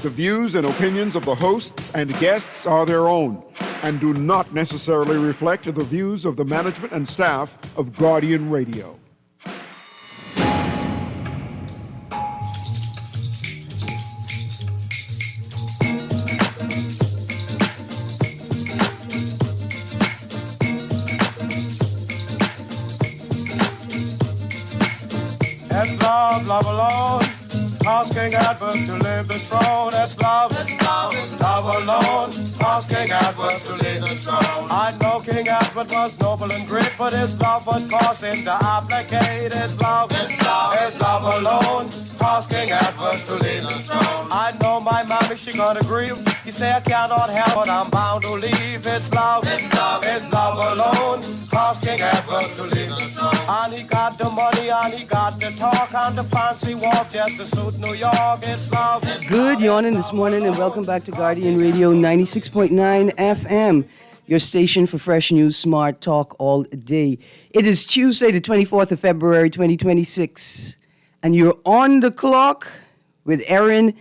The views and opinions of the hosts and guests are their own and do not necessarily reflect the views of the management and staff of Guardian Radio. That's love, love alone. Cause King Edward to live the throne. That's love, love alone. Cause King Edward to live the throne. I know King Edward was noble and great, but his love would cause him to abdicate. His love alone. Cause King Edward to live the throne. I know my mommy, she gonna agree. He say I cannot help, but I'm bound to leave. His love alone. Cause King Edward to live the throne. And he got the money and he got the talk and the fancy walk just to suit New York. It's love. Good yawning this morning and welcome back to Guardian Radio 96.9 FM, your station for fresh news, smart talk all day. It is Tuesday, the 24th of February, 2026, and you're on the clock with Erin,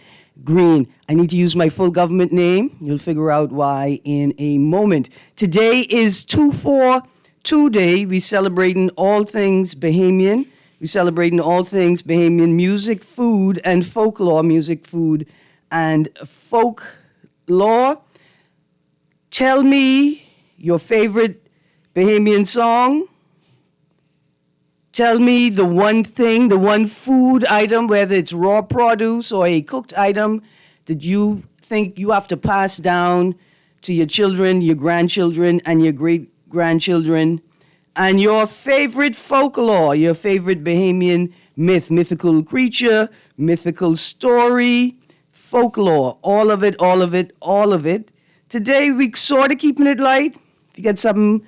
Greene. I need to use my full government name. You'll figure out why in a moment. Today is 242 Day. We're celebrating all things Bahamian. We're celebrating all things Bahamian music, food, and folklore. Music, food, and folklore. Tell me your favorite Bahamian song. Tell me the one thing, the one food item, whether it's raw produce or a cooked item, that you think you have to pass down to your children, your grandchildren, and your great-grandchildren. And your favorite folklore, your favorite Bahamian myth, mythical creature, mythical story, folklore, all of it, all of it, all of it. Today, we're sort of keeping it light. If you got something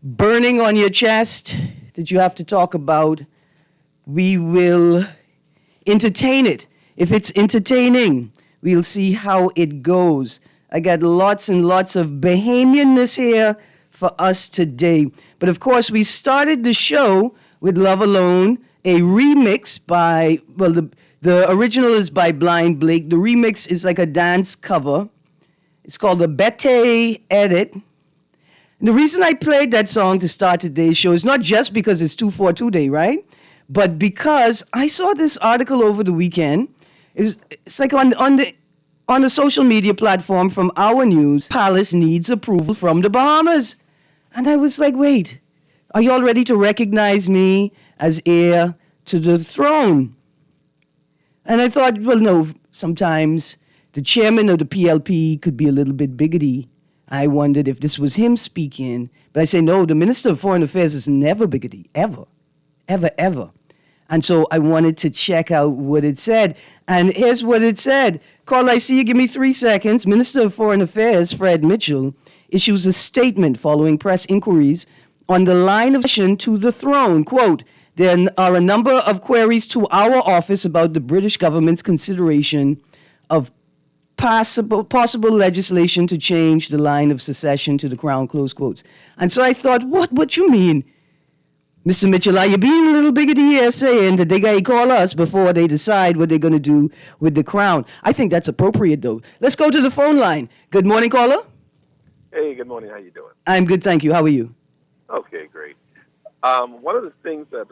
burning on your chest that you have to talk about, we will entertain it. If it's entertaining, we'll see how it goes. I got lots and lots of Bahamianness here for us today. But of course, we started the show with Love Alone, a remix by, well, the original is by Blind Blake. The remix is like a dance cover. It's called the Bete Edit. And the reason I played that song to start today's show is not just because it's 242 Day, right? But because I saw this article over the weekend. It's like on a social media platform from Our News. Palace needs approval from the Bahamas. And I was like, wait, are you all ready to recognize me as heir to the throne? And I thought, well, no, sometimes the chairman of the PLP could be a little bit bigoty. I wondered if this was him speaking. But I say, no, the Minister of Foreign Affairs is never bigoty, ever, ever, ever. And so I wanted to check out what it said. And here's what it said. Carl, I see you. Give me 3 seconds. Minister of Foreign Affairs, Fred Mitchell, issues a statement following press inquiries on the line of succession to the throne. Quote, there are a number of queries to our office about the British government's consideration of possible legislation to change the line of succession to the crown, close quotes. And so I thought, what you mean? Mr. Mitchell, are you being a little bigoty here saying that they got to call us before they decide what they're going to do with the crown? I think that's appropriate, though. Let's go to the phone line. Good morning, caller. Hey, good morning. How you doing? I'm good, thank you. How are you? Okay, great. One of the things that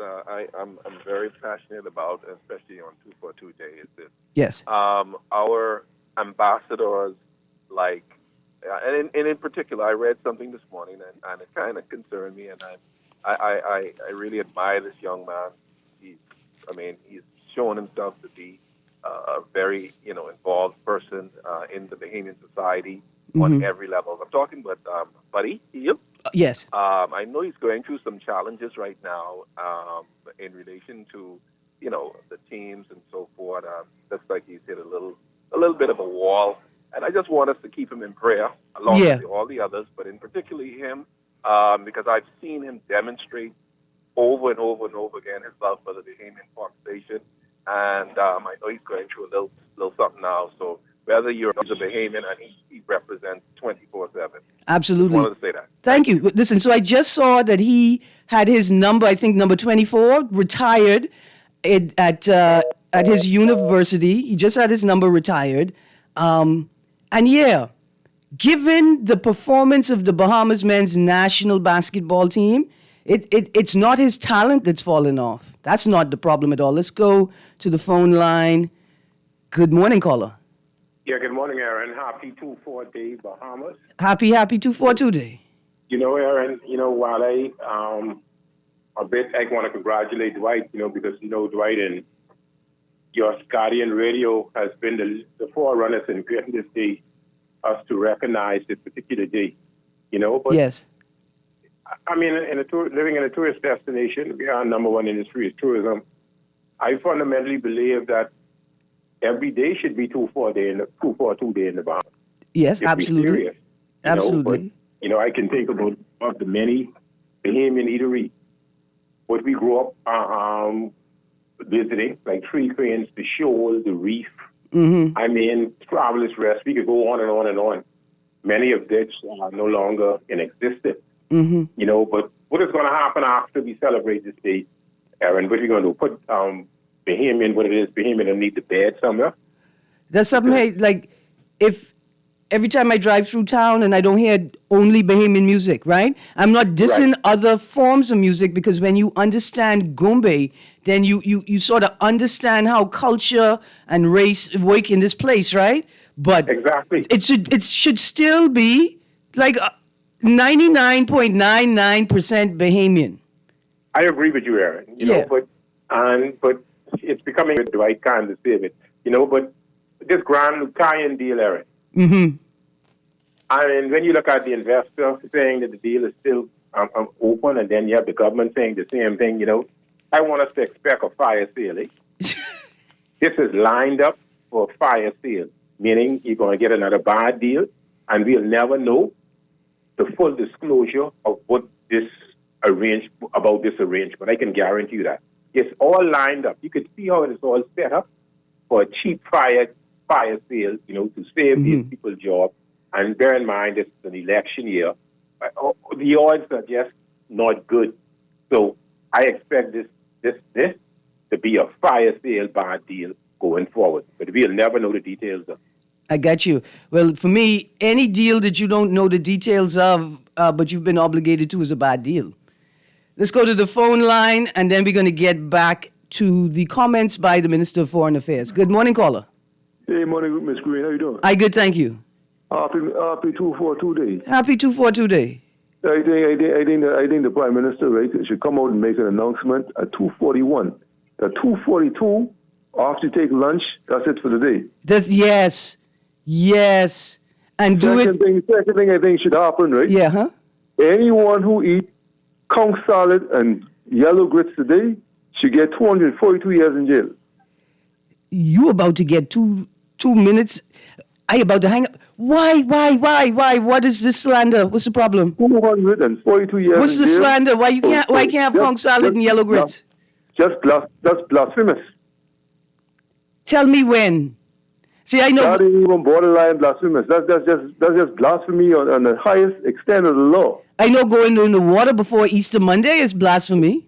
I'm very passionate about, especially on 242 Day, is this. Yes. Our ambassadors, like, and in particular, I read something this morning, and it kind of concerned me, and I really admire this young man. He's shown himself to be a very, involved person in the Bahamian society on every level. I'm talking about Buddy Heel. Yes. I know he's going through some challenges right now in relation to, the teams and so forth. Looks like he's hit a little bit of a wall, and I just want us to keep him in prayer along with all the others, but in particularly him, because I've seen him demonstrate over and over and over again his love for the Bahamian population, and I know he's going through a little something now. So whether you're a Bahamian, and he represents 24/7. Absolutely. I wanted to say that. Thank you. Listen, so I just saw that he had his number, I think number 24, retired at his university. He just had his number retired. And yeah, given the performance of the Bahamas men's national basketball team, it's not his talent that's fallen off. That's not the problem at all. Let's go to the phone line. Good morning, caller. Yeah, good morning, Erin. Happy 2-4 day, Bahamas. Happy 242 day. You know, Erin, while I want to congratulate Dwight, because, Dwight and your Guardian Radio has been the forerunners in getting this day, us to recognize this particular day, But, yes. I mean, living in a tourist destination, our number one industry is tourism. I fundamentally believe that every day should be 2-4 day 2-4-2 day in the Bahamas. Yes, absolutely. Serious, absolutely. But, I can think about the many Bahamian eateries. What we grew up visiting, like Three Cranes, the Shoal, the Reef. Mm-hmm. I mean, Travelers Rest. We could go on and on and on. Many of which are no longer in existence. Mm-hmm. But what is going to happen after we celebrate this day, Erin? What are we going to do? Put Bahamian, what it is, Bahamian will need the bed somewhere? That's something like if every time I drive through town and I don't hear only Bahamian music, right? I'm not dissing other forms of music, because when you understand Gumbe, then you sort of understand how culture and race work in this place, right? But exactly, it should still be like 99.99% Bahamian. I agree with you, Erin. But it's becoming the right time to save it. But this Grand Lucayan deal, Erin. Mm-hmm. I mean, when you look at the investor saying that the deal is still open, and then you have the government saying the same thing, I want us to expect a fire sale. Eh? This is lined up for a fire sale, meaning you're going to get another bad deal, and we'll never know the full disclosure of what this arrangement. I can guarantee you that. It's all lined up. You could see how it is all set up for a cheap fire sale, to save these people's jobs. And bear in mind, this is an election year. The odds are just not good. So I expect this to be a fire sale bad deal going forward. But we'll never know the details of. I got you. Well, for me, any deal that you don't know the details of, but you've been obligated to, is a bad deal. Let's go to the phone line, and then we're going to get back to the comments by the Minister of Foreign Affairs. Good morning, caller. Hey, morning, Miss Greene. How you doing? Hi, good, thank you. Happy 2-4-2 day. Happy 2-4-2 day. I think the Prime Minister, right, should come out and make an announcement at 2:41. At 2:42, after you take lunch, that's it for the day. Yes, and do second thing I think should happen, right? Yeah, huh? Anyone who eats conch salad and yellow grits today should get 242 years in jail. You about to get 2 minutes? I about to hang up. Why? What is this slander? What's the problem? 242 years. What's the slander? Why can't have conch salad and yellow grits? That's blasphemous. Tell me when. See, I know. That ain't even borderline blasphemous. That's just blasphemy on the highest extent of the law. I know going in the water before Easter Monday is blasphemy.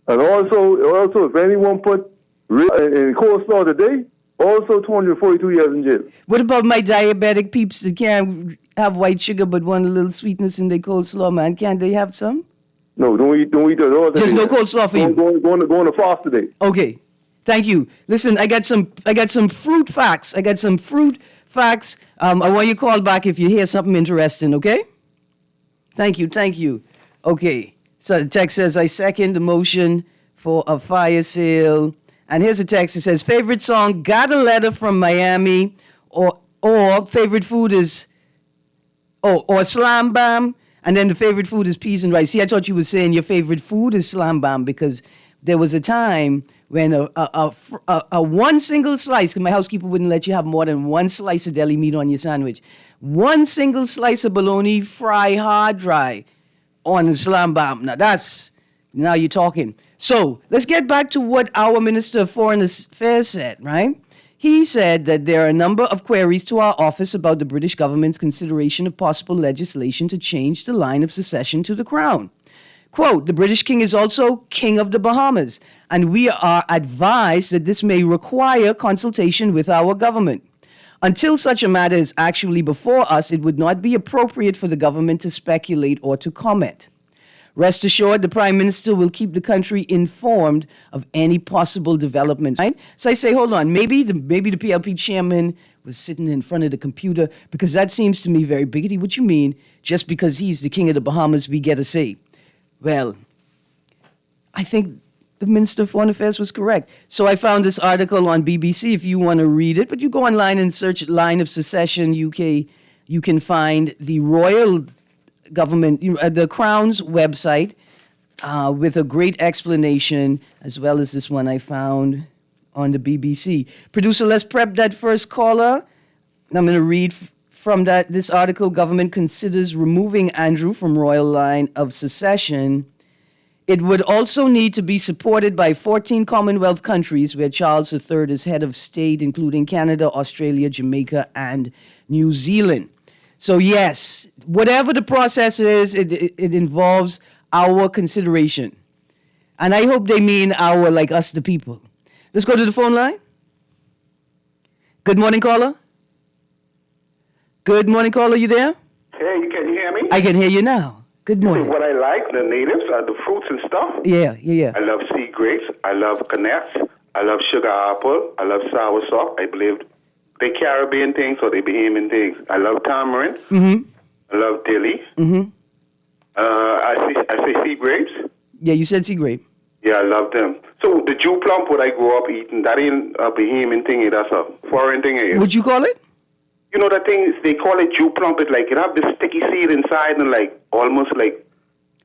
And also, if anyone put in coleslaw today, also 242 years in jail. What about my diabetic peeps that can't have white sugar but want a little sweetness in their coleslaw, man? Can't they have some? No, don't eat at all. Just no coleslaw for you. Go on a fast today. Okay. Thank you. Listen, I got some fruit facts. I want you to call back if you hear something interesting, okay? Thank you. Okay. So the text says, I second the motion for a fire sale. And here's a text that says, favorite song, Got a Letter from Miami, or favorite food is, or Slam Bam, and then the favorite food is peas and rice. See, I thought you were saying your favorite food is Slam Bam, because there was a time when a one single slice, because my housekeeper wouldn't let you have more than one slice of deli meat on your sandwich, one single slice of bologna, fry hard dry on the Slam Bam. Now you're talking. So let's get back to what our Minister of Foreign Affairs said, right? He said that there are a number of queries to our office about the British government's consideration of possible legislation to change the line of succession to the crown. Quote, the British king is also king of the Bahamas, and we are advised that this may require consultation with our government. Until such a matter is actually before us, it would not be appropriate for the government to speculate or to comment. Rest assured, the Prime Minister will keep the country informed of any possible developments. Right? So I say, hold on, maybe the PLP chairman was sitting in front of the computer, because that seems to me very bigoted. What you mean, just because he's the king of the Bahamas, we get a say? Well, I think the Minister of Foreign Affairs was correct. So I found this article on BBC if you want to read it, but you go online and search Line of Secession UK, you can find the royal government, the Crown's website, with a great explanation, as well as this one I found on the BBC. Producer, let's prep that first caller. I'm going to read from this article. Government considers removing Andrew from royal line of succession. It would also need to be supported by 14 Commonwealth countries where Charles III is head of state, including Canada, Australia, Jamaica, and New Zealand. So yes, whatever the process is, it involves our consideration. And I hope they mean our, like us, the people. Let's go to the phone line. Good morning, caller. Good morning, caller. You there? Hey, can you hear me? I can hear you now. Good morning. What I like, the natives, the fruits and stuff. Yeah. I love sea grapes. I love connets. I love sugar apple. I love soursop. I believe they Caribbean things or they Bahamian things. I love tamarind. Mm-hmm. I love dilly. Mm-hmm. I say sea grapes. Yeah, you said sea grape. Yeah, I love them. So the Jew plum, what I grew up eating, that ain't a Bahamian thing. That's a foreign thing. What'd you call it? You know that thing, they call it Jew plum. It like, it have this sticky seed inside and like, almost like...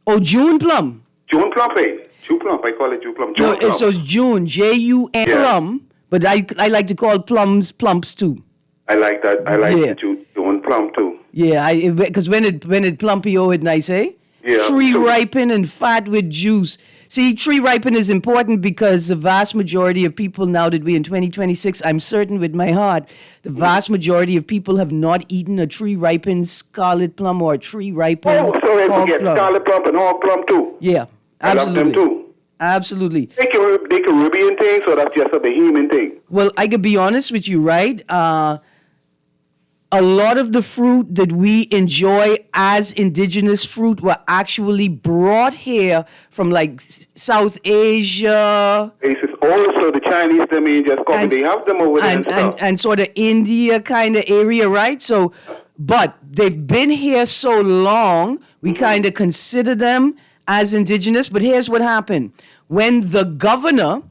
Oh, June plum. June plum, eh? Jew plum, I call it Jew plum. June plum. So it's June, J-U-N plum, but I like to call plums too. I like that. I like the June plum too. Yeah, because when it plumpy, it nice, eh? Yeah. Tree ripen and fat with juice. See, tree ripen is important because the vast majority of people, now that we're in 2026, I'm certain with my heart, the vast majority of people have not eaten a tree ripened scarlet plum or a tree ripened hog plum. Scarlet plum and hog plum too. Yeah, absolutely. I love them too. Absolutely. They Caribbean thing, so that's just a Bahamian thing. Well, I could be honest with you, right? A lot of the fruit that we enjoy as indigenous fruit were actually brought here from like South Asia. Also, the Chinese, just come, they have them over there and sort of India kind of area, right? So, but they've been here so long, we kind of consider them as indigenous. But here's what happened. When the governor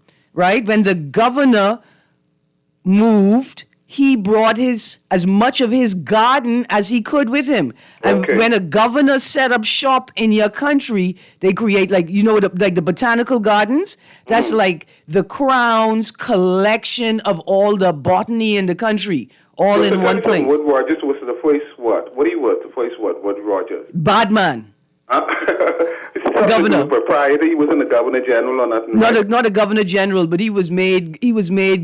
moved, he brought as much of his garden as he could with him. And when a governor set up shop in your country, they create the botanical gardens. That's like the Crown's collection of all the botany in the country, all in one place. Wood Rogers was the first what? What he was the first what? Wood Rogers. Bad man. Governor. Proprietor. He wasn't a governor general or nothing. Not a governor general, but he was made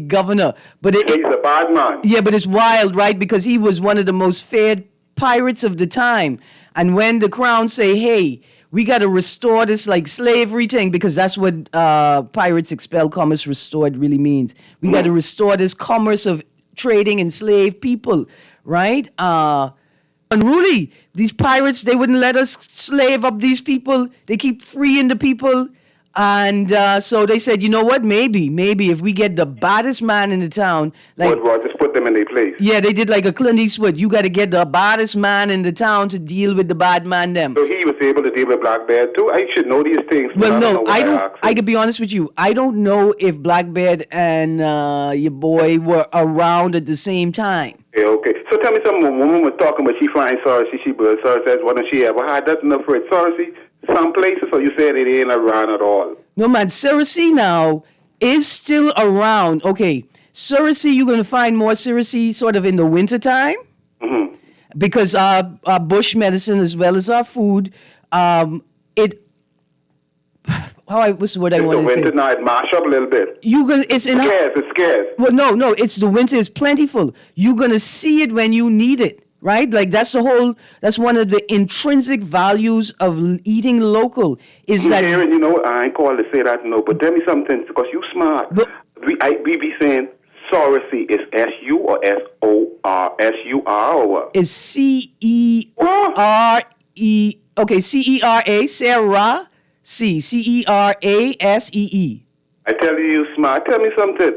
governor. But he's a bad man. Yeah, but it's wild, right? Because he was one of the most feared pirates of the time. And when the Crown say, "Hey, we got to restore this like slavery thing," because that's what pirates expel commerce restored really means. We got to restore this commerce of trading enslaved people, right? Unruly. These pirates, they wouldn't let us slave up these people. They keep freeing the people. And so they said, you know what? Maybe if we get the baddest man in the town. Like, just put them in their place. Yeah, they did like a Clint Eastwood. You got to get the baddest man in the town to deal with the bad man them. So he was able to deal with Black Bear too? I should know these things. Well, no, I don't. I could be honest with you. I don't know if Blackbeard and your boy were around at the same time. Yeah, okay. So tell me something. When woman was talking, but she finds Sarsi, she says, why don't she ever had that enough for it? Sarsi, some places, or you said it ain't around at all? No, man. Cersei now is still around. Okay. Cersei, you're going to find more Cersei sort of in the wintertime. Mm-hmm. Because our bush medicine as well as our food, what's the word I want to say? It's the winter now, it mash up a little bit. It's scarce. Well, no, it's the winter is plentiful. You're going to see it when you need it, right? Like that's one of the intrinsic values of eating local is that... Erin, I ain't called to say that, no, but tell me something, because you smart. We be saying Sorosy is S-U or S-O-R-S-U-R or what? It's C-E-R-E. Okay, C-E-R-A, Sarah, C-E-R-A-S-E-E. I tell you, smart. Tell me something.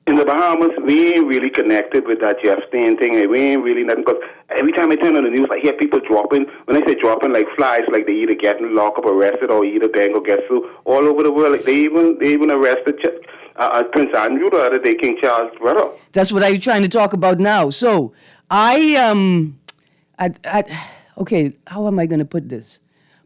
In the Bahamas, we ain't really connected with that Jeff Steen thing. And we ain't really nothing. Because every time I turn on the news, I hear people dropping. When I say dropping, like flies, like they either getting locked up, arrested, or either gang or get sued. All over the world, like they even arrested Prince Andrew the other day, King Charles' brother. That's what I'm trying to talk about now. So, okay, how am I going to put this?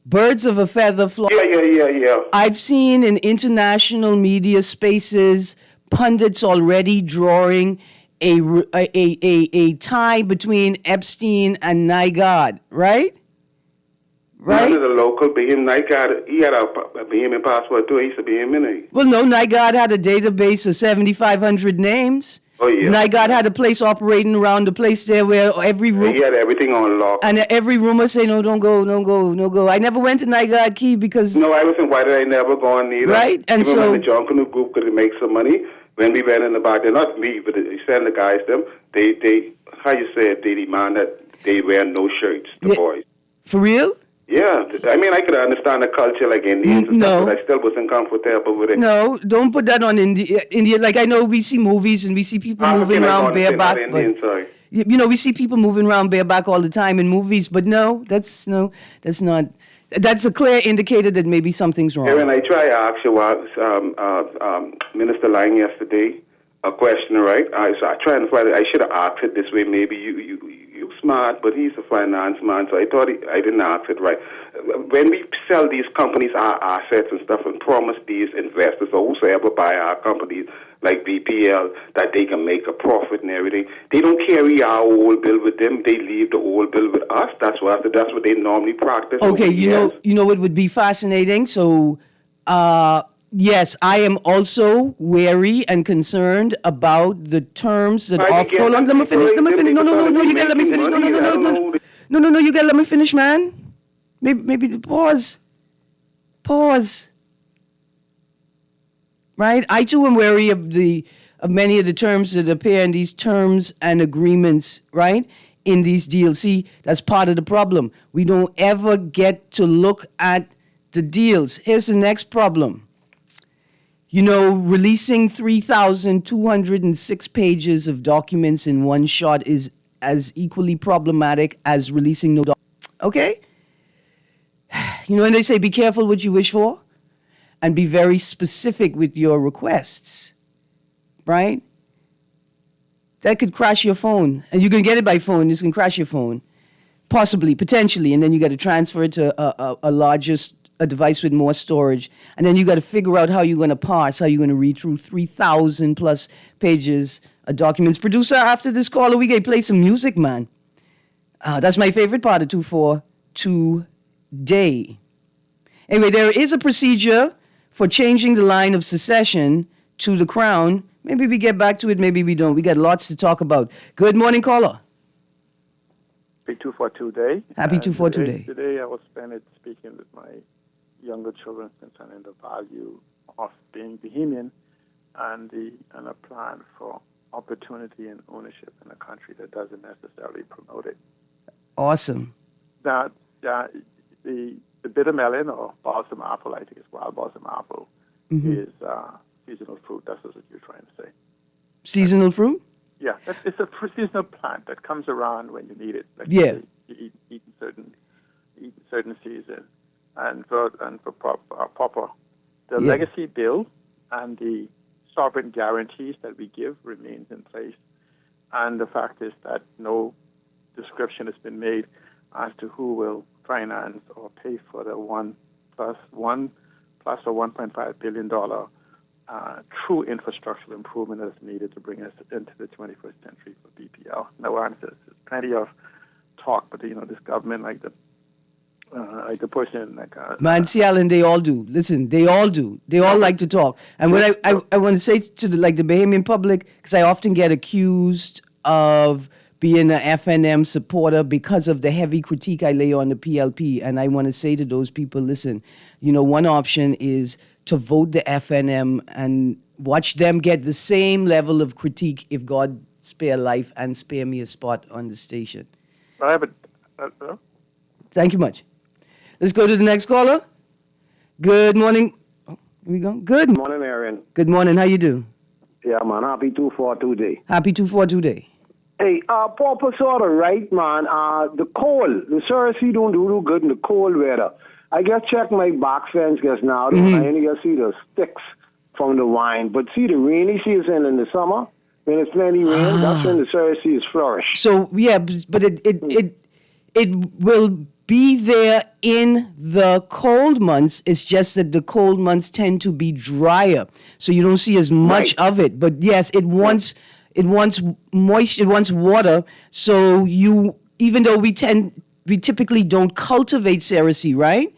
Birds of a feather flock. Yeah. I've seen in international media spaces pundits already drawing a tie between Epstein and Nygaard, right? Right? None of the local Nygaard, he had a Bahamian passport too. He used to be Bahamian. Well, no, Nygaard had a database of 7,500 names. Oh, yeah. Nygaard had a place operating around the place there where every room... He had everything on lock. And every rumor say, no, don't go. I never went to Nygaard Key because... No, I wasn't. Why did I never go on either? Right, and even so... when the John Canoe group could make some money, when we went in the back, they're not me, but they send the guys them, they how you say it, they demand that they wear no shirts, the boys. For real? Yeah, I mean, I could understand the culture like Indians and stuff, but I still wasn't comfortable with it. No, don't put that on India. Like, I know we see movies and we see people moving around bareback. Sorry. You know, we see people moving around bareback all the time in movies, but that's not. That's a clear indicator that maybe something's wrong. Erin, I tried to ask you Minister Lang yesterday a question, right? I tried to find it. I should have asked it this way. Maybe you smart, but he's a finance man, so I thought I didn't ask it right. When we sell these companies our assets and stuff and promise these investors or whosoever buy our companies like BPL that they can make a profit and everything, they don't carry our old bill with them. They leave the old bill with us. That's what they normally practice. Okay, you know what would be fascinating? So, yes, I am also wary and concerned about the terms that offer. Hold on, let me finish. No, you gotta let me finish. No, you gotta let me finish, man. Maybe pause. Right? I too am wary of many of the terms that appear in these terms and agreements, right? In these deals. See, that's part of the problem. We don't ever get to look at the deals. Here's the next problem. You know, releasing 3,206 pages of documents in one shot is as equally problematic as releasing no documents. Okay? You know, and they say be careful what you wish for and be very specific with your requests, right? That could crash your phone. And you can get it by phone. This can crash your phone. Possibly, potentially. And then you got to transfer it to a device with more storage. And then you got to figure out how you're going to parse, how you're going to read through 3,000 plus pages of documents. Producer, after this caller, we can play some music, man. That's my favorite part of 2-4 today. Anyway, there is a procedure for changing the line of succession to the crown. Maybe we get back to it, maybe we don't. We got lots to talk about. Good morning, caller. Happy 242 Day. Happy 242 Day. Today I will spend it speaking with my younger children concerning the value of being Bahamian and a plan for opportunity and ownership in a country that doesn't necessarily promote it. Awesome. Now, the bitter melon or balsam apple, I think it's wild balsam apple, is seasonal fruit. That's what you're trying to say. Seasonal fruit? Yeah, it's a seasonal plant that comes around when you need it. Like yeah. You eat in certain season, and for proper. The legacy bill and the sovereign guarantees that we give remains in place, and the fact is that no description has been made as to who will finance or pay for the $1 plus or $1.5 billion true infrastructural improvement that is needed to bring us into the 21st century for BPL. No answers. There's plenty of talk, but this government, like the person, man, see, Alan, they all do. Listen, they all do. They all like to talk. And what I want to say to the Bahamian public, because I often get accused of being an FNM supporter because of the heavy critique I lay on the PLP, and I want to say to those people, listen, one option is to vote the FNM and watch them get the same level of critique if God spare life and spare me a spot on the station. All right, but Thank you much. Let's go to the next caller. Good morning. Oh, here we go. Good Morning, Erin. Good morning. How you do? Yeah, man. Happy 242 day. Happy 242 day. Hey, Papa sort of right, man. The cold, the Cersei don't do good in the cold weather. I just checked my back fence just now. I only just see the sticks from the wine. But see the rainy season in the summer, when it's plenty rain, that's when the Cersei is flourish. So yeah, but it will be there in the cold months. It's just that the cold months tend to be drier, so you don't see as much of it. But yes, it wants moisture, it wants water. So even though we typically don't cultivate Cersei, right?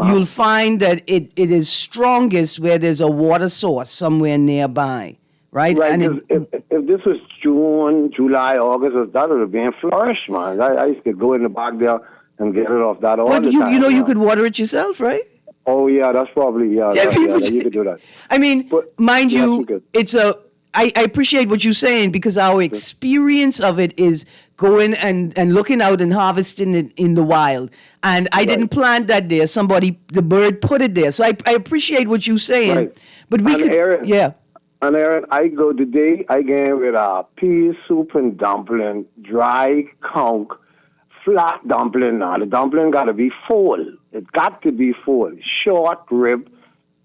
You'll find that it is strongest where there's a water source somewhere nearby, right? Right. And If this was June, July, August, that would have been flourished, man. I used to go in the back there and get it off that all but the time. you could water it yourself, right? Oh yeah, that's probably you could do that. I mean, mind yes, you, you could. I appreciate what you're saying because our experience of it is going and looking out and harvesting it in the wild. And I didn't plant that there. The bird put it there. So I appreciate what you're saying. Right. But we could, Erin, yeah. And Erin, I go today, I get with pea soup and dumpling, dry conch, flat dumpling now. The dumpling got to be full. It got to be full. Short rib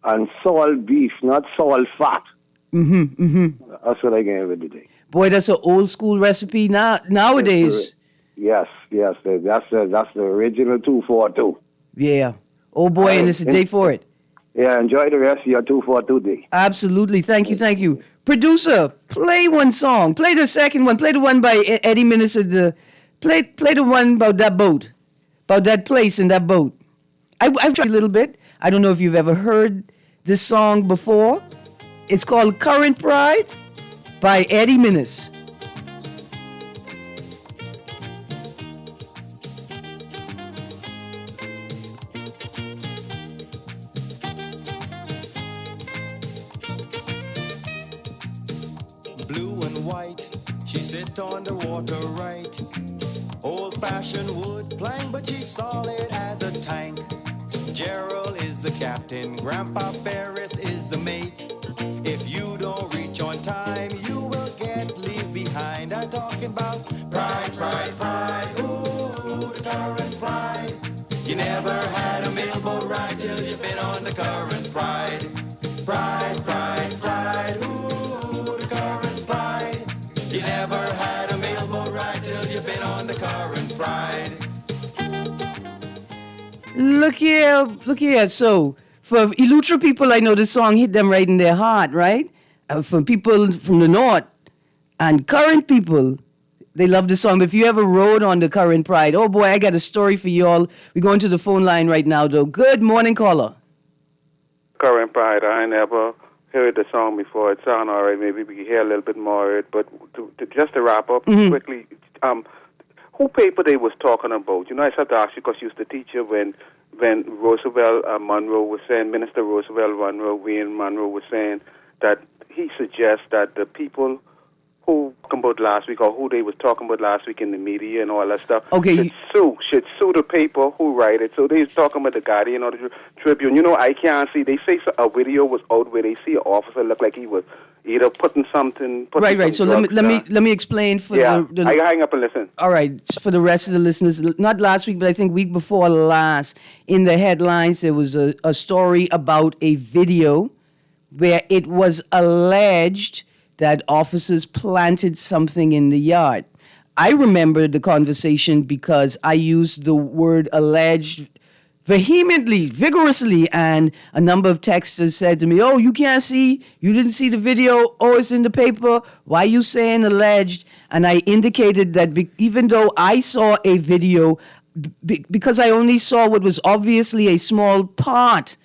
and salt beef, not salt fat. That's what I get with today. Boy, that's an old school recipe nowadays. Yes. That's the original 242. Yeah. Oh boy, and it's a day for it. Yeah, enjoy the rest of your 242 day. Absolutely. Thank you. Producer, play one song. Play the second one. Play the one by Eddie Minister. Play the one about that boat. About that place in that boat. I've tried a little bit. I don't know if you've ever heard this song before. It's called Current Pride by Eddie Minnis. Blue and white, she sit on the water right. Old-fashioned wood plank, but she's solid as a tank. Gerald is the captain, Grandpa Ferris is the mate. If you don't reach on time, you will get leave behind. I'm talking about pride, ooh, the current pride. You never had a mailboat ride till you've been on the current pride. Pride, ooh, the current pride. You never had a mailboat ride till you've been on the current pride. Look here. So, for Ilutra people, I know this song hit them right in their heart, right? For people from the north and current people, they love the song. But if you ever rode on the Current Pride, oh boy, I got a story for you all. We're going to the phone line right now, though. Good morning, caller. Current Pride, I never heard the song before. It sounds all right. Maybe we can hear a little bit more of it. But just to wrap up quickly, who paper they was talking about? You know, I have to ask you because you was the teacher when Roosevelt Monroe was saying, Minister Roosevelt Monroe, Wayne Monroe was saying that he suggests that the people who talking about last week or who they was talking about last week in the media and all that stuff should sue the paper who write it. So they was talking about the Guardian or the Tribune. You know, I can't see. They say a video was out where they see an officer look like he was either putting something. Right. So let me explain for the I hang up and listen. All right, for the rest of the listeners, not last week, but I think week before last, in the headlines there was a story about a video where it was alleged that officers planted something in the yard. I remember the conversation because I used the word alleged vehemently, vigorously, and a number of texters said to me, oh, you can't see, you didn't see the video, oh, it's in the paper, why are you saying alleged? And I indicated that even though I saw a video, because I only saw what was obviously a small part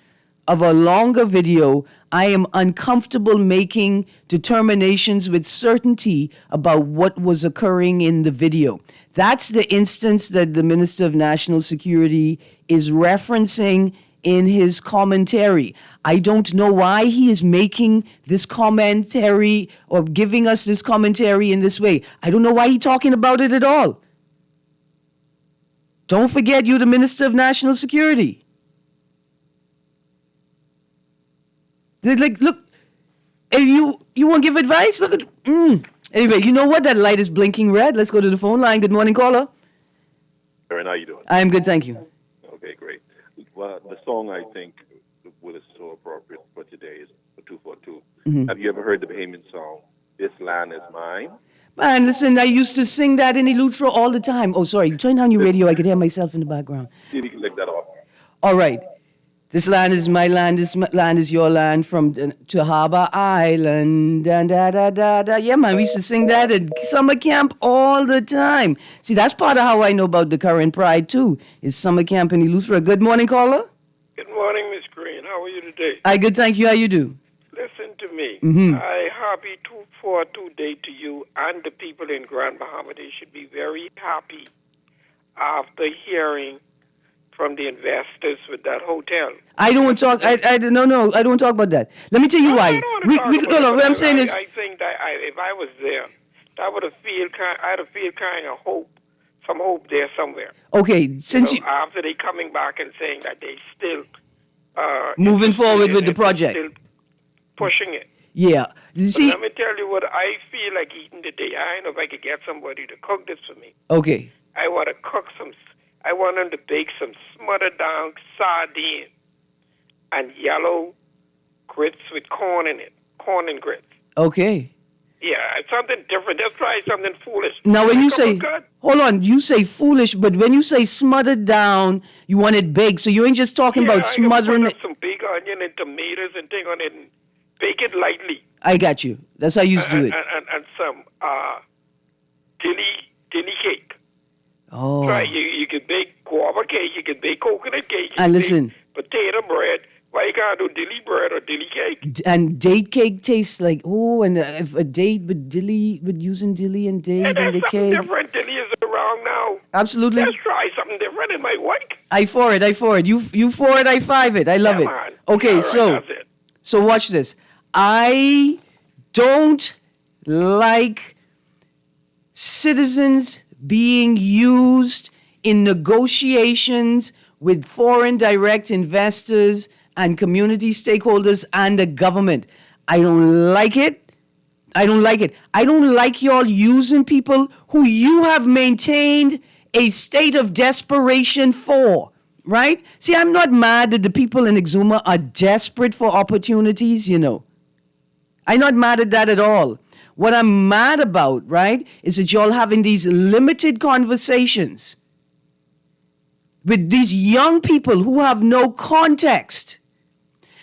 of a longer video, I am uncomfortable making determinations with certainty about what was occurring in the video. That's the instance that the Minister of National Security is referencing in his commentary. I don't know why he is making this commentary or giving us this commentary in this way. I don't know why he's talking about it at all. Don't forget, you're the Minister of National Security. Like, look, and you want to give advice? Look at. Anyway, you know what? That light is blinking red. Let's go to the phone line. Good morning, caller. Erin, how you doing? I'm good, thank you. Okay, great. Well, the song I think is so appropriate for today is for 242. Have you ever heard the Bahamian song, This Land Is Mine? Man, listen, I used to sing that in Eleuthera all the time. Oh, sorry, turn down your radio. I could hear myself in the background. See if you can lick that off. All right. This land is my land, this land is your land, from to Harbor Island, da da da da da. Yeah, man, we used to sing that at summer camp all the time. See, that's part of how I know about the current pride, too, is summer camp in Eleuthera. Good morning, caller. Good morning, Miss Greene. How are you today? I good, thank you. How you do? Listen to me. Mm-hmm. I happy 242 day to you and the people in Grand Bahama. They should be very happy after hearing from the investors with that hotel. I don't want to talk. I don't want to talk about that. Let me tell you why. What I'm saying is, I think that if I was there, I would have I'd have feel kind of hope, some hope there somewhere. Okay, since you after they coming back and saying that they still moving forward with the project, still pushing it. Yeah. You see, let me tell you what I feel like eating today. I don't know if I could get somebody to cook this for me. Okay. I want to cook some. I want them to bake some smothered down sardine and yellow grits with corn in it, corn and grits. Okay. Yeah, something different. Let's try something foolish. Now, when you say, hold on, you say foolish, but when you say smothered down, you want it baked. So you ain't just talking about smothering it. Some big onion and tomatoes and thing on it and bake it lightly. I got you. That's how you used to do it. And some dilly cake. Oh. Right, you can bake guava cake, you can bake coconut cake, you and can listen, bake potato bread. Why you can't do dilly bread or dilly cake? And date cake tastes like, and if a date with using dilly and date in the cake. Different. Dilly is around now. Absolutely. Let's try something different. It might work. I for it. You for it, I five it. I love it. Man. Okay, right, so watch this. I don't like citizens being used in negotiations with foreign direct investors and community stakeholders and the government. I don't like it. I don't like y'all using people who you have maintained a state of desperation for, right? See, I'm not mad that the people in Exuma are desperate for opportunities, I'm not mad at that at all. What I'm mad about, right, is that y'all having these limited conversations with these young people who have no context.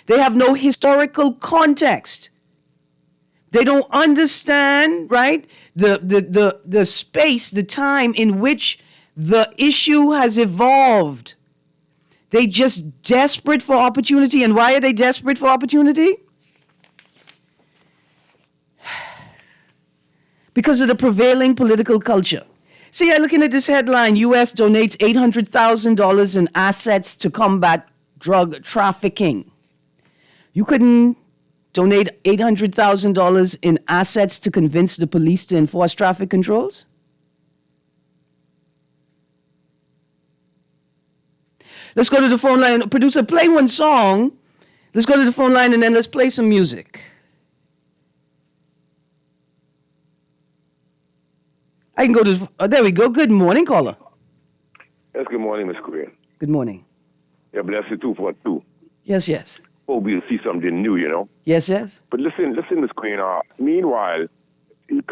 They have no historical context. They don't understand, right, the space, the time in which the issue has evolved. They just desperate for opportunity. And why are they desperate for opportunity? Because of the prevailing political culture. See, I'm looking at this headline, U.S. donates $800,000 in assets to combat drug trafficking. You couldn't donate $800,000 in assets to convince the police to enforce traffic controls? Let's go to the phone line. Producer, play one song. Let's go to the phone line and then let's play some music. I can go to, there we go. Good morning, caller. Yes, good morning, Miss Greene. Good morning. Yeah, bless you, 242. Yes. Hope we'll see something new, Yes. But listen, Miss Greene, meanwhile, just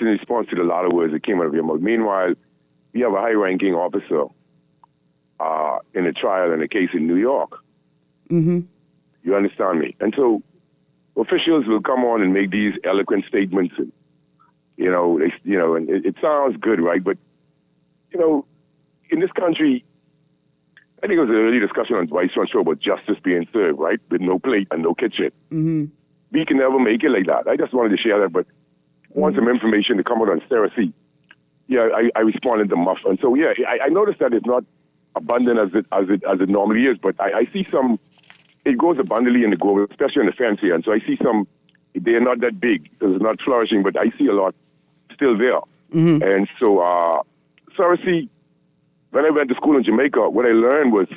in response to the lot of words that came out of your mouth, meanwhile, we have a high-ranking officer in a trial in a case in New York. Mm-hmm. You understand me? And so officials will come on and make these eloquent statements and and it sounds good, right? But, in this country, I think it was an early discussion on Vice One show about justice being served, right? With no plate and no kitchen. Mm-hmm. We can never make it like that. I just wanted to share that, but I want some information to come out on Sarah C. Yeah, I responded to Muff. And so, I noticed that it's not abundant as it normally is. But I see some. It grows abundantly in the grove, especially in the fence here. And so I see some. They're not that big because it's not flourishing, but I see a lot still there. Mm-hmm. And so, Cersei, when I went to school in Jamaica, what I learned was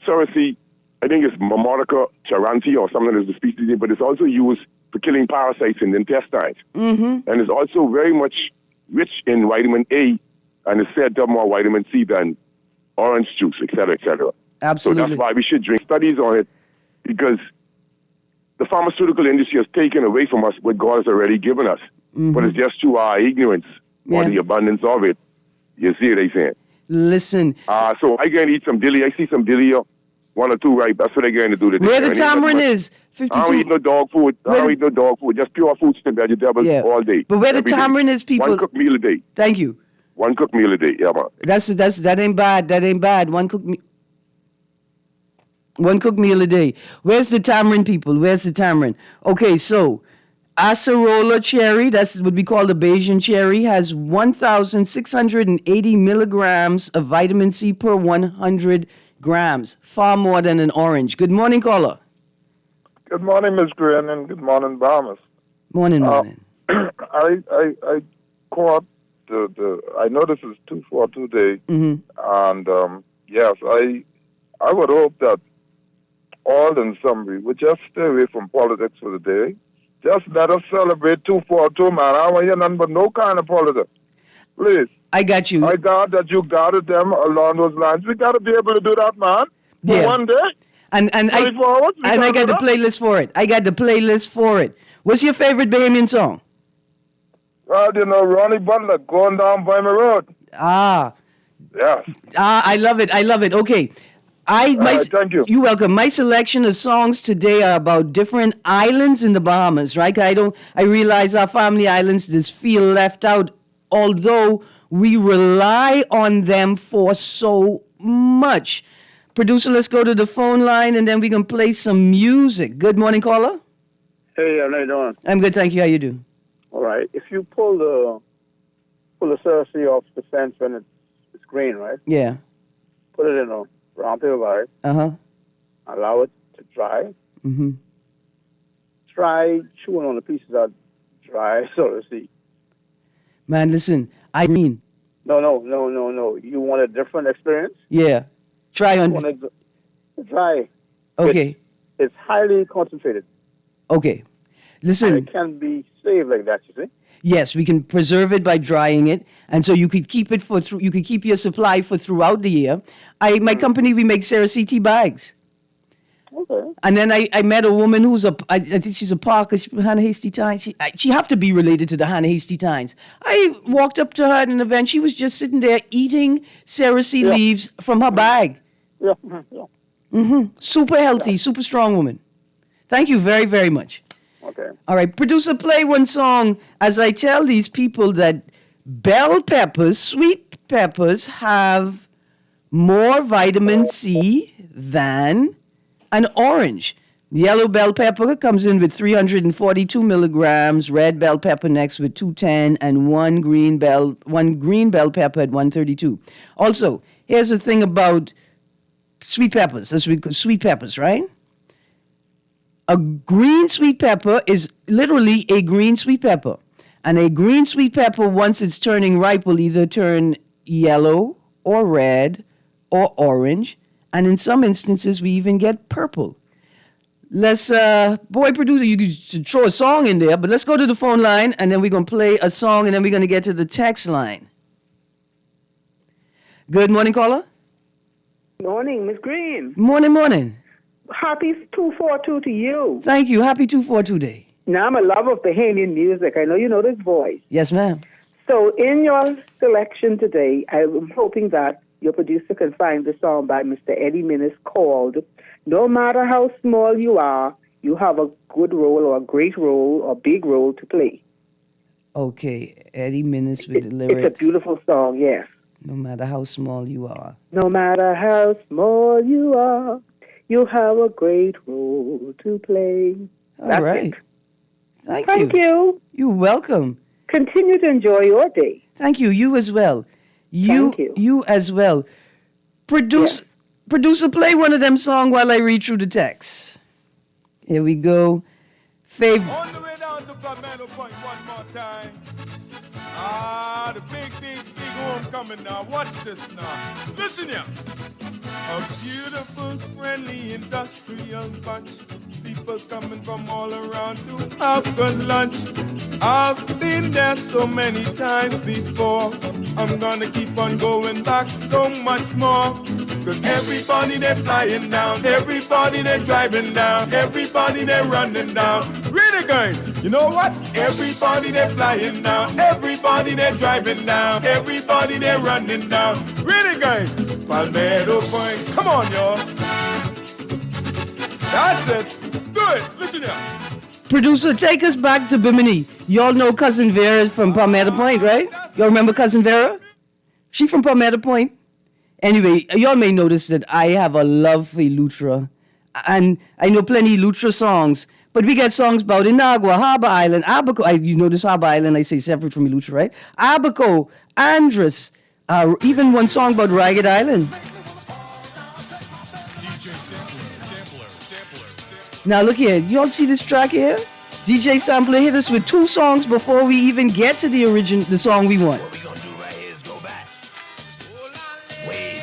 Cersei, I think it's Mammatica charanti or something as the species name, but it's also used for killing parasites in the intestines. Mm-hmm. And it's also very much rich in vitamin A, and it's said to have more vitamin C than orange juice, et cetera, et cetera. Absolutely. So that's why we should drink. Studies on it, because the pharmaceutical industry has taken away from us what God has already given us. Mm-hmm. But it's just through our ignorance or the abundance of it. You see what I'm saying? Listen. So I going to eat some dilly. I see some dilly here. 1 or 2 ripe. That's what I'm going to do today. Where the tamarind is? 52. I don't eat no dog food. I don't eat no dog food. Just pure fruits and vegetables all day. But where the tamarind is, people. 1 cooked meal a day. Thank you. 1 cooked meal a day. Yeah, man. That ain't bad. That ain't bad. 1 cooked meal a day. Where's the tamarind, people? Where's the tamarind? Okay, so acerola cherry, that's what we call the Bayesian cherry, has 1,680 milligrams of vitamin C per 100 grams, far more than an orange. Good morning, caller. Good morning, Ms. Greene, and good morning, Bahamas. Morning. I caught I know this is 242 day, and yes, I would hope that all in summary would just stay away from politics for the day. Just let us celebrate 242, man. I don't want to hear nothing but no kind of politics. Please. I got you. I got that you guarded them along those lines. We got to be able to do that, man. For one day. And I got the playlist for it. What's your favorite Bahamian song? Well, Ronnie Butler, Going Down by My Road. Ah. Yes. I love it. Okay. Thank you. You're welcome. My selection of songs today are about different islands in the Bahamas, right? I realize our family islands just feel left out, although we rely on them for so much. Producer, let's go to the phone line and then we can play some music. Good morning, caller. Hey, how you doing? I'm good, thank you. How you doing? All right. If you pull the Cersei off the fence when it's green, right? Yeah. Put it in a brown paper bag. Allow it to dry. Mm-hmm. Try chewing on the pieces that dry, so to speak. Man, listen, Greene. No. You want a different experience? Yeah. Try on. Try. Okay. It's highly concentrated. Okay. Listen. And it can be saved like that, you see? Yes, we can preserve it by drying it, and so you could keep it you could keep your supply for throughout the year. My company, we make Sarah CT bags. Okay. And then I met a woman who's I think she's a Parker, Hannah Hasty Tynes. She have to be related to the Hannah Hasty Tynes. I walked up to her at an event. She was just sitting there eating Sarah C. leaves from her bag. Yeah. Super healthy, super strong woman. Thank you very, very much. Okay. All right, producer, play one song as I tell these people that bell peppers, sweet peppers, have more vitamin C than an orange. Yellow bell pepper comes in with 342 milligrams, red bell pepper next with 210, and one green bell pepper at 132. Also, here's the thing about sweet peppers, sweet peppers, right? A green sweet pepper is literally a green sweet pepper. And a green sweet pepper, once it's turning ripe, will either turn yellow or red or orange. And in some instances, we even get purple. Let's, boy producer, you could throw a song in there, but let's go to the phone line, and then we're going to play a song, and then we're going to get to the text line. Good morning, caller. Morning, Miss Greene. Morning. Happy 242 to you. Thank you. Happy 242 Day. Now, I'm a lover of Bahamian music. I know you know this voice. Yes, ma'am. So, in your selection today, I'm hoping that your producer can find the song by Mr. Eddie Minnis called No Matter How Small You Are, You Have a Good Role or a Great Role or Big Role to Play. Okay, Eddie Minnis with the lyrics. It's a beautiful song, yes. No matter how small you are. No matter how small you are, you have a great role to play. All right. Thank you. You're welcome. Continue to enjoy your day. Thank you. You as well. Thank you. You as well. Producer, play one of them songs while I read through the text. Here we go. Favorite. On the way down to Palmetto Point one more time. The big homecoming now. Watch this now. Listen here. A beautiful, friendly, industrial bunch. People coming from all around to have good lunch. I've been there so many times before. I'm gonna keep on going back so much more. Cause everybody they're flying down, everybody they're driving down, everybody they're running down. Really guys, you know what? Everybody they're flying down, everybody they're driving down, everybody they're running down. Really guys, Palmetto Point, come on y'all. That's it. Do it. Listen here. Producer, take us back to Bimini. Y'all know Cousin Vera from Palmetto Point, right? Y'all remember Cousin Vera? She from Palmetto Point. Anyway, y'all may notice that I have a love for Lutra. And I know plenty Lutra songs. But we got songs about Inagua, Harbor Island, Abaco. You notice Harbor Island, I say separate from Lutra, right? Abaco, Andres. Even one song about Ragged Island. Now look here, y'all see this track here? DJ Sampler hit us with 2 songs before we even get to the song we want. What we gonna do right here is go back. Way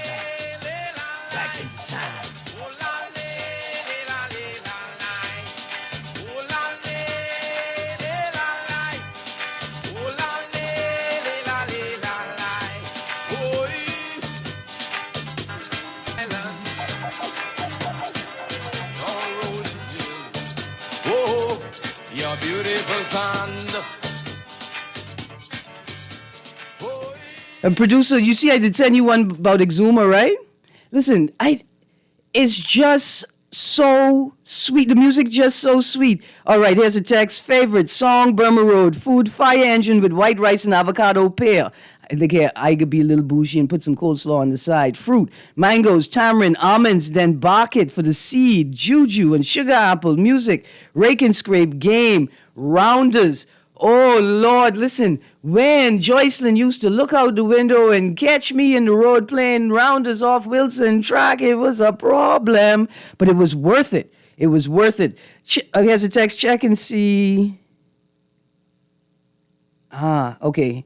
back into time. Your beautiful sand. And producer, you see I did send you one about Exuma, right? Listen, it's just so sweet. The music just so sweet. All right, here's a text. Favorite song, Burma Road. Food, fire engine with white rice and avocado pear. Look here, I could be a little bougie and put some coleslaw on the side. Fruit, mangoes, tamarind, almonds, then bark it for the seed, juju and sugar apple, music, rake and scrape, game, rounders. Oh, Lord, listen, when Joycelyn used to look out the window and catch me in the road playing rounders off Wilson track, it was a problem, but it was worth it. It was worth it. Here's a text, check and see. Okay.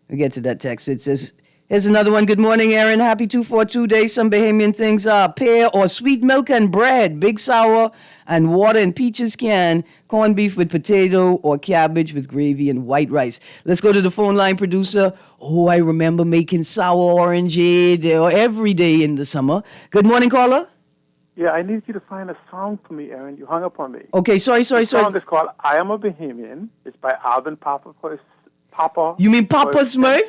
We get to that text. It says, here's another one. Good morning, Erin. Happy 242 day. Some Bahamian things are pear or sweet milk and bread, big sour and water and peaches can, corned beef with potato or cabbage with gravy and white rice. Let's go to the phone line, producer. Oh, I remember making sour orangeade every day in the summer. Good morning, caller. Yeah, I need you to find a song for me, Erin. You hung up on me. Okay, sorry. The song is called I Am a Bahamian. It's by Alvin Papa. You mean Papa Smurf?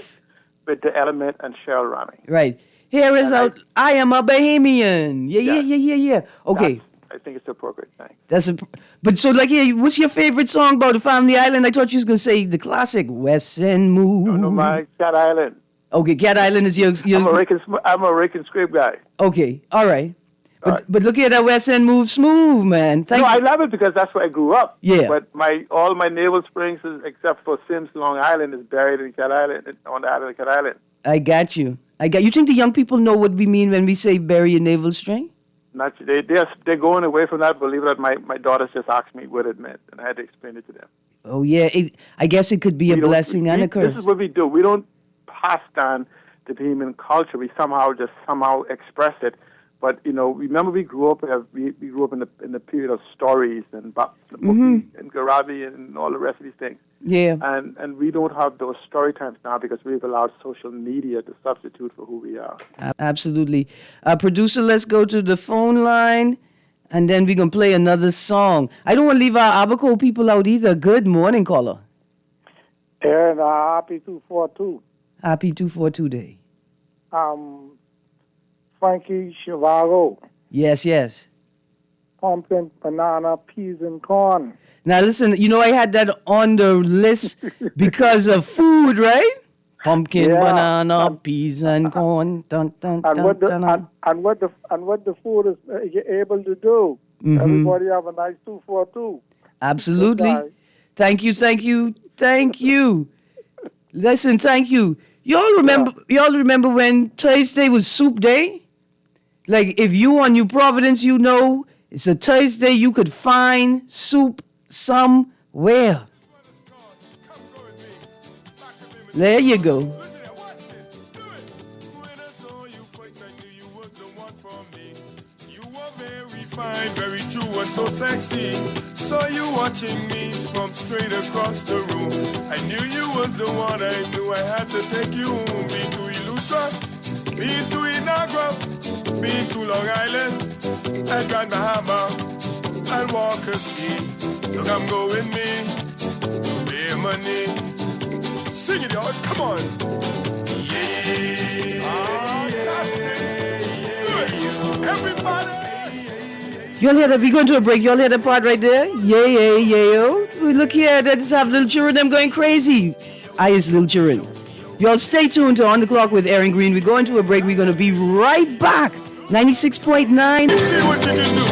With the Element and Cheryl Rami. Right. Here is out. I Am a Bahamian. Yeah. Okay. I think it's the appropriate thing. But so like, yeah, what's your favorite song about the Family Island? I thought you was gonna say the classic West End Move. No, my Cat Island. Okay, Cat Island is your. I'm a rake and scrape guy. Okay, all right. But look at that West End Move smooth, man. I love it because that's where I grew up. Yeah. But all my naval springs, except for Sims Long Island, is buried in Cat Island, on the island of Cat Island. I got you. You think the young people know what we mean when we say bury a naval string? Not they're going away from that. Believe it or not, my daughters just asked me what it meant, and I had to explain it to them. Oh yeah, I guess it could be a blessing and a curse. This is what we do. We don't pass down the Bahamian culture. We somehow express it. But remember we grew up in the period of stories and and Garabi and all the rest of these things. Yeah. And we don't have those story times now because we've allowed social media to substitute for who we are. Absolutely. Producer, let's go to the phone line, and then we're going to play another song. I don't want to leave our Abaco people out either. Good morning, caller. Erin, happy 242. Happy 242 day. Frankie Chivago. Yes. Pumpkin, banana, peas, and corn. Now listen, I had that on the list because of food, right? Pumpkin, banana, peas, and corn. Dun, dun, and dun, what the dun. and what the food is able to do. Mm-hmm. Everybody have a nice 242. Absolutely. Thank you. Listen, thank you. Y'all remember when Thursday was soup day? Like if you on New Providence, you know it's a Thursday, you could find soup somewhere. There you go. Fine, very true and so sexy. Saw you watching me from straight across the room. I knew you was the one. I knew I had to take you home. Been to Illusion, been to Inagua, been to Long Island, and Grand Bahama, and Walker's Key. So come go with me to pay money. Sing it, y'all. Come on. Yeah. That's it. Yeah. Everybody. Y'all hear that? We going to a break. Y'all hear the part right there? Yeah, yeah, yeah, yo. We look here. They just have little children. Them going crazy. I is little children. Y'all stay tuned to On the Clock with Erin Greene. We're going to a break. We're going to be right back. 96.9. See what you can do.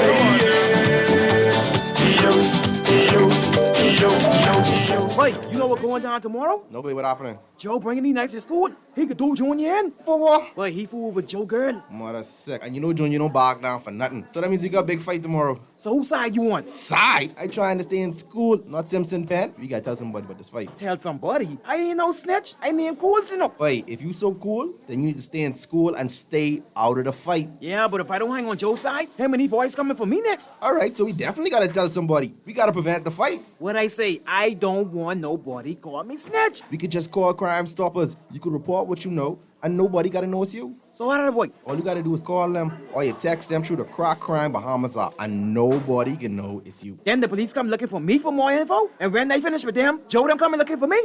Wait, you know what's going down tomorrow? Nobody what happening? Joe bringing these knives to school. He could do Junior in. For what? Wait, he fooled with Joe girl. Mother sick. And you know Junior don't back down for nothing. So that means you got a big fight tomorrow. So whose side you on? Side? I trying to stay in school, not Simpson Pen. We gotta tell somebody about this fight. Tell somebody? I ain't no snitch. I mean cool, you know. Wait, if you so cool, then you need to stay in school and stay out of the fight. Yeah, but if I don't hang on Joe's side, him and these boys coming for me next. Alright, so we definitely gotta tell somebody. We gotta prevent the fight. What I say, I don't want nobody call me snitch. We could just call Crime Stoppers. You could report what you know, and nobody gotta know it's you. So how did I avoid? All you gotta do is call them, or you text them through the Crack Crime Bahamas app, and nobody can know it's you. Then the police come looking for me for more info, and when they finish with them, Joe them coming looking for me?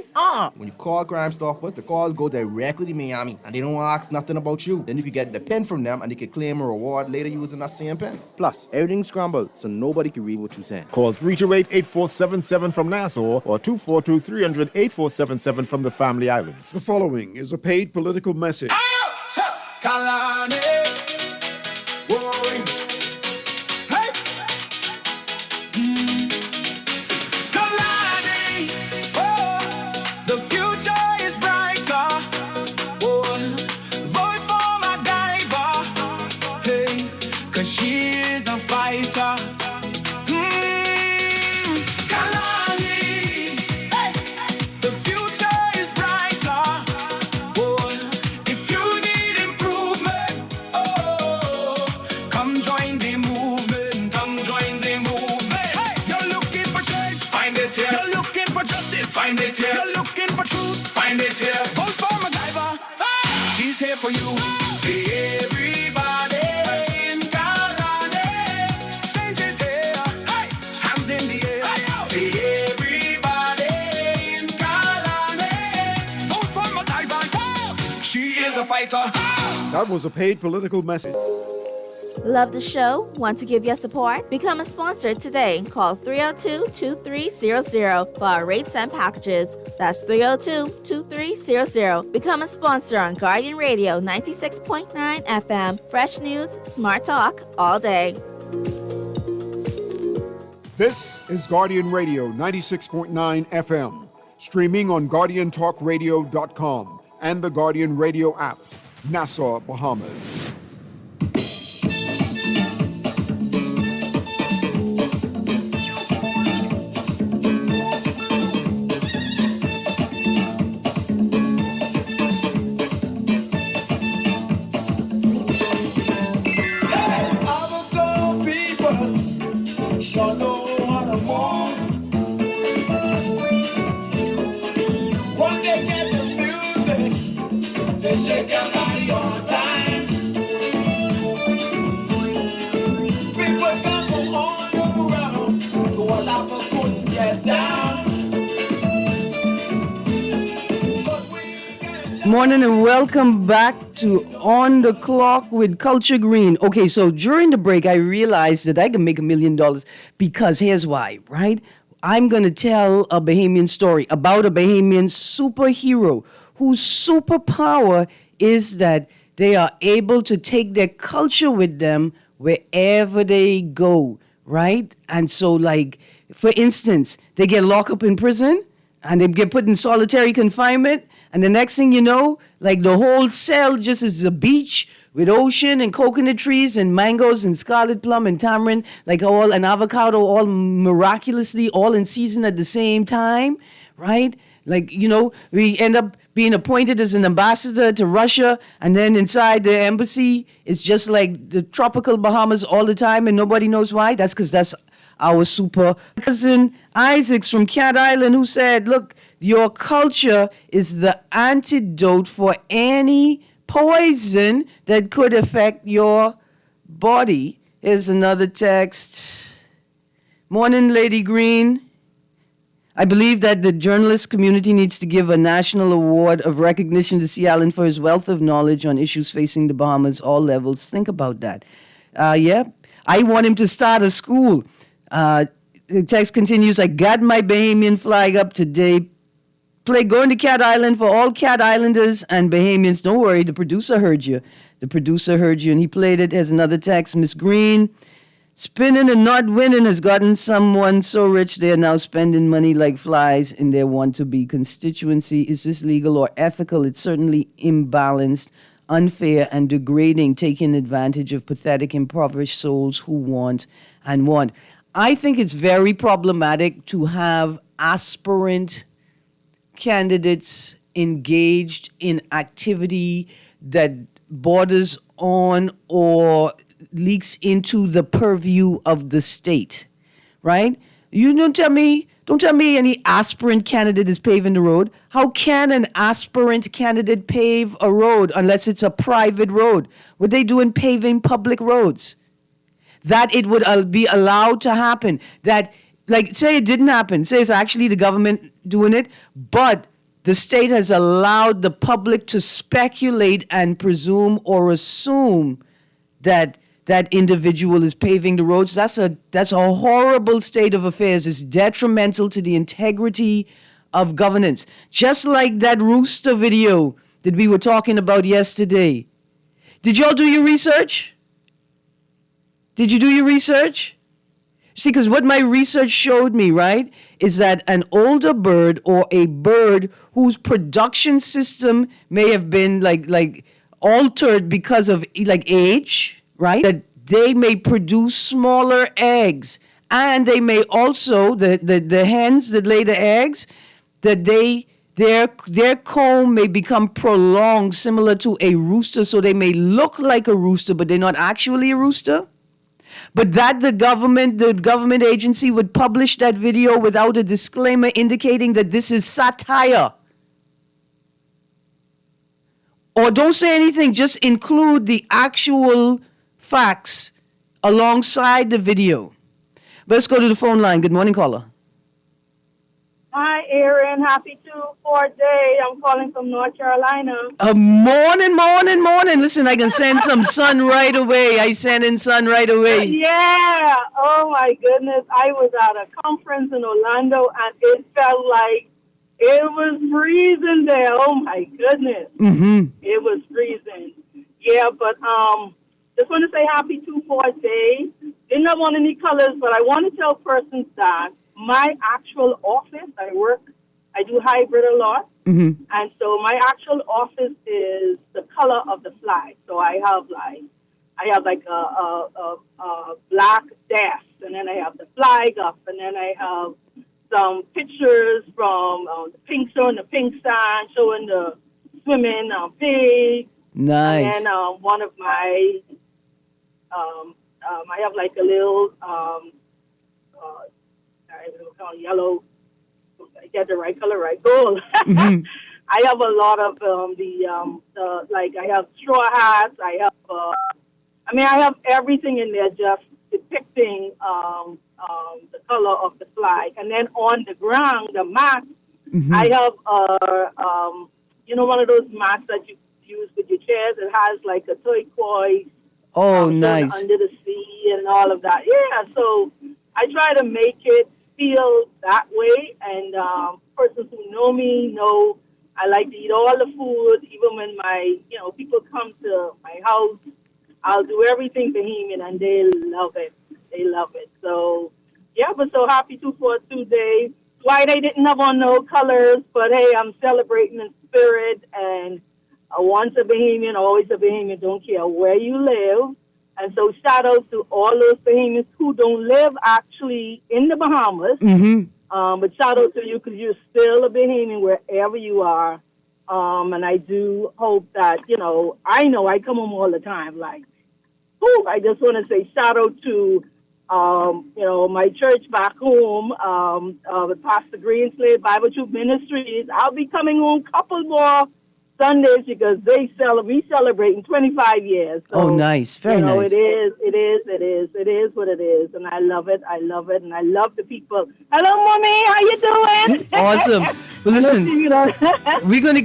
When you call Crime Stoppers, the calls go directly to Miami, and they don't ask nothing about you. Then you can get the pen from them, and you can claim a reward later using that same pen. Plus, everything's scrambled, so nobody can read what you're saying. Call 328-8477 from Nassau or 242-300-8477 from the Family Islands. The following is a paid political message. Kalani, whoa, hey, Kalani, oh, the future is brighter. Oh, vote for my diver, hey, 'cause she is a fighter. Kalani, hey, the future is brighter. Oh, if you need improvement, oh, come join the movement. Come join the movement. Hey, you're looking for change, find it here. You're looking for justice, find it here. You're looking for truth, find it here. Vote for MacGyver. Hey, she's here for you. See everybody in Kalani. Change is here. Hey, hands in the air. See everybody in Kalani. Vote for MacGyver. She is a fighter. That was a paid political message. Love the show? Want to give your support? Become a sponsor today. Call 302-2300 for our rates and packages. That's 302-2300. Become a sponsor on Guardian Radio 96.9 FM. Fresh news, smart talk, all day. This is Guardian Radio 96.9 FM, streaming on GuardianTalkRadio.com and the Guardian Radio app, Nassau, Bahamas. Our people sure know how to move. When they get the music, they shake their body all the time. People come from all around to watch how the cool get down. Morning and welcome back to On the Clock with Culture Greene. Okay, so during the break, I realized that I can make $1 million because here's why, right? I'm going to tell a Bahamian story about a Bahamian superhero whose superpower is that they are able to take their culture with them wherever they go, right? And so, like, for instance, they get locked up in prison and they get put in solitary confinement. And the next thing you know, like the whole cell just is a beach with ocean and coconut trees and mangoes and scarlet plum and tamarind, like all and avocado, all miraculously all in season at the same time, right? Like, we end up being appointed as an ambassador to Russia, and then inside the embassy, it's just like the tropical Bahamas all the time, and nobody knows why. That's because that's our super cousin Isaacs from Cat Island, who said, look, your culture is the antidote for any poison that could affect your body. Here's another text. Morning, Lady Greene. I believe that the journalist community needs to give a national award of recognition to C. Allen for his wealth of knowledge on issues facing the Bahamas, all levels. Think about that. Yeah, I want him to start a school. The text continues, I got my Bahamian flag up today. Play Going to Cat Island for all Cat Islanders and Bahamians. Don't worry, the producer heard you. The producer heard you, and he played it. As another text, Miss Greene. Spinning and not winning has gotten someone so rich they are now spending money like flies in their want-to-be constituency. Is this legal or ethical? It's certainly imbalanced, unfair, and degrading, taking advantage of pathetic, impoverished souls who want and want. I think it's very problematic to have aspirant candidates engaged in activity that borders on or leaks into the purview of the state, right? You don't tell me any aspirant candidate is paving the road. How can an aspirant candidate pave a road unless it's a private road? What they do in paving public roads? That it would be allowed to happen. That, like, say it didn't happen. Say it's actually the government doing it, but the state has allowed the public to speculate and presume or assume that that individual is paving the roads. That's a horrible state of affairs. It's detrimental to the integrity of governance. Just like that rooster video that we were talking about yesterday. Did y'all do your research? Did you do your research? See, because what my research showed me, right, is that an older bird or a bird whose production system may have been like altered because of like age, right? That they may produce smaller eggs, and they may also the hens that lay the eggs, that their comb may become prolonged, similar to a rooster, so they may look like a rooster, but they're not actually a rooster. But that the government agency would publish that video without a disclaimer indicating that this is satire. Or don't say anything, just include the actual facts alongside the video. Let's go to the phone line. Good morning, caller. Hi, Erin. Happy 2-4 day. I'm calling from North Carolina. Morning. Listen, I can send some sun right away. I send in sun right away. Yeah. Oh, my goodness. I was at a conference in Orlando, and it felt like it was freezing there. Oh, my goodness. Mm-hmm. It was freezing. Yeah, but just want to say happy 2-4 day. Didn't have on any colors, but I want to tell persons that my actual office, I do hybrid a lot. Mm-hmm. And so my actual office is the color of the flag. So I have like a black desk, and then I have the flag up, and then I have some pictures from the pink sign showing the swimming pig. Nice. And then one of my, I have like a little, yellow, I get the right color, right? Gold. Mm-hmm. I have a lot of I have straw hats. I have everything in there just depicting the color of the flag. And then on the ground, the mat, mm-hmm. I have one of those mats that you use with your chairs. It has like a turquoise. Oh, nice. Under the sea and all of that. Yeah, so I try to make it feel that way, and persons who know me know I like to eat all the food. Even when people come to my house, I'll do everything Bahamian, and they love it. So yeah, but so happy 2-4 day. White, I didn't have on no colors, but hey, I'm celebrating in spirit, and once a Bahamian, always a Bahamian, don't care where you live. And so shout out to all those Bahamians who don't live actually in the Bahamas. But shout out to you because you're still a Bahamian wherever you are. And I do hope that, I know I come home all the time. Like, I just want to say shout out to, my church back home, with Pastor Greene Slade Bible Truth Ministries. I'll be coming home a couple more Sundays because we celebrating 25 years. So, oh, nice. Very nice. It is what it is. And I love it. And I love the people. Hello, Mommy. How you doing? Awesome. Well, listen, we're going to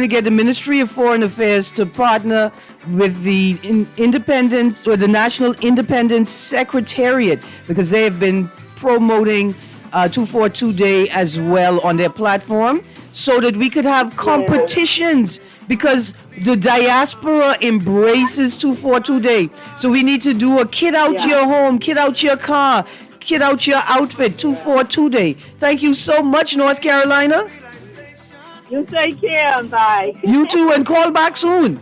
get the Ministry of Foreign Affairs to partner with the Independence or the National Independence Secretariat because they have been promoting 242 Day as well on their platform so that we could have competitions because the diaspora embraces 242 Day. So we need to do a kit out your home, kit out your car, kit out your outfit, 242 Day. Thank you so much, North Carolina. You take care and bye. You too, and call back soon.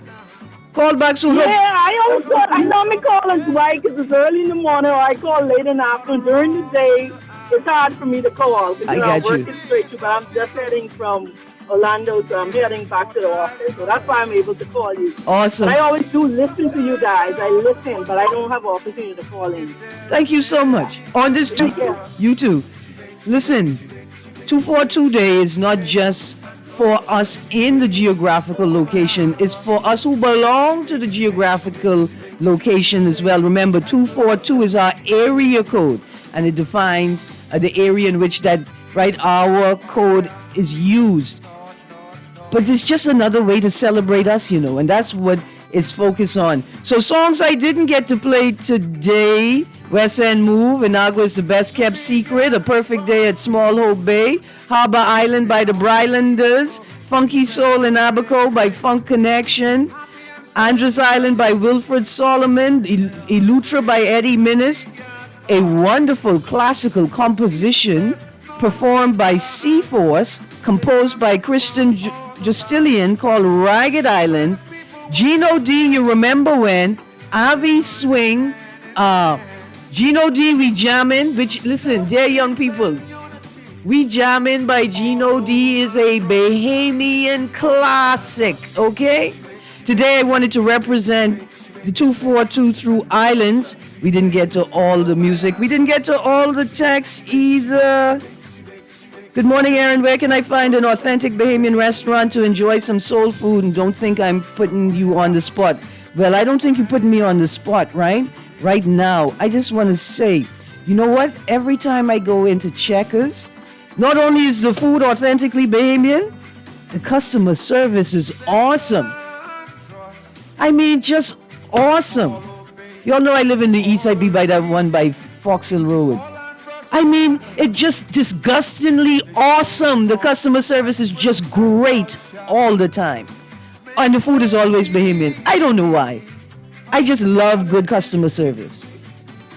Call back soon. Yeah, I always call. I normally call and why because it's early in the morning or I call late in the afternoon. During the day, it's hard for me to call because I'm working straight through, but I'm just heading from Orlando, so I'm heading back to the office. So that's why I'm able to call you. Awesome. But I always do listen to you guys. I listen, but I don't have an opportunity to call in. Thank you so much. On this, you too. Listen, 242 Day is not just for us in the geographical location. It's for us who belong to the geographical location as well. Remember, 242 is our area code, and it defines the area in which our code is used. But it's just another way to celebrate us, and that's what it's focused on. So songs I didn't get to play today: West End Move, Inagua is the Best Kept Secret, A Perfect Day at Small Hope Bay, Harbor Island by the Brylanders, Funky Soul in Abaco by Funk Connection, Andros Island by Wilfred Solomon, Elutra by Eddie Minnis, a wonderful classical composition performed by Seaforce, composed by Christian Justilian called Ragged Island, Gino D, You Remember When, Avi Swing, Gino D, We Jammin', which, listen, dear young people, We Jammin' by Gino D is a Bahamian classic, okay? Today I wanted to represent the 242 through Islands. We didn't get to all the music. We didn't get to all the texts either. Good morning, Erin. Where can I find an authentic Bahamian restaurant to enjoy some soul food? And don't think I'm putting you on the spot. Well, I don't think you're putting me on the spot, right? Right now, I just want to say, you know what? Every time I go into Checkers, not only is the food authentically Bahamian, the customer service is awesome. I mean, just awesome. You all know I live in the east side, be by that one by Fox Hill Road. I mean, it's just disgustingly awesome. The customer service is just great all the time. And the food is always Bahamian. I don't know why. I just love good customer service.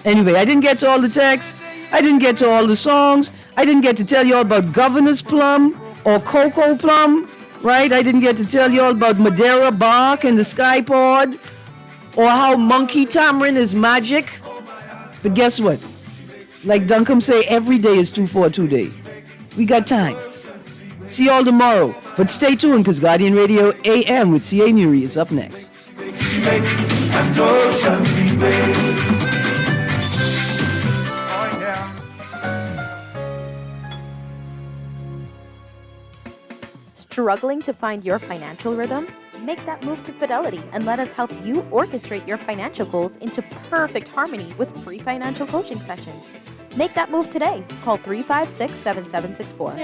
Anyway, I didn't get to all the texts. I didn't get to all the songs. I didn't get to tell you all about Governor's Plum or Cocoa Plum, right? I didn't get to tell you all about Madeira Bark and the Sky Pod or how Monkey Tamarind is magic. But guess what? Like Duncombe say, every day is 242 Day. We got time. See you all tomorrow. But stay tuned because Guardian Radio AM with C.A. Muri is up next. Struggling to find your financial rhythm? Make that move to Fidelity and let us help you orchestrate your financial goals into perfect harmony with free financial coaching sessions. Make that move today. Call 356-7764.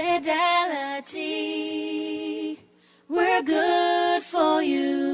Fidelity, we're good for you.